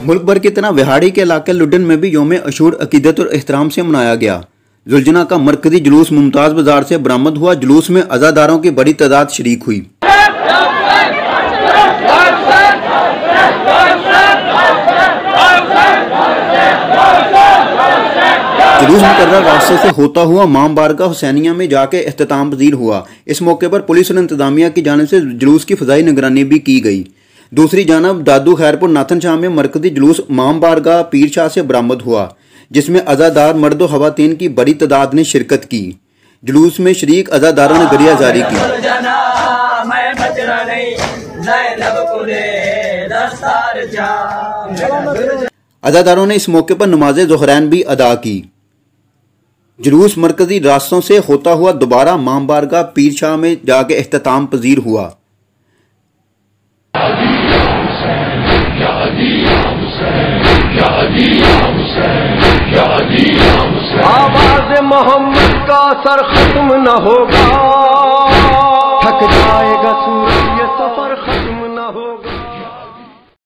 मुल्क भर की तरह विहाड़ी के इलाके लुडन में भी यौम अशूर अकीदत और एहतराम से मनाया गया। जुलजना का मरकजी जुलूस मुमताज बाजार से बरामद हुआ। जुलूस में अज़ादारों की बड़ी तादाद शरीक हुई। जुलूस मुकर्रर रास्ते से होता हुआ इमाम बारगाह हुसैनिया में जाके इख्तिताम पजीर हुआ। इस मौके पर पुलिस और इंतजामिया की जानिब से जुलूस की फ़ज़ाई निगरानी भी की गई। दूसरी जानब दादू खैरपुर नाथन शाह में मरकजी जुलूस इमाम बारगाह पीर शाह से बरामद हुआ, जिसमें अज़ादार मर्द व ख़वातीन की बड़ी तादाद ने शिरकत की। जुलूस में शरीक अज़ादारों ने गरिया जारी की। अज़ादारों ने इस मौके पर नमाज ज़ोहरैन भी अदा की। जुलूस मरकजी रास्तों से होता हुआ दोबारा इमाम बारगाह पीर शाह में जाके इख्तिताम पजीर हुआ। आवाज़ मोहम्मद का असर खत्म न होगा, थक जाएगा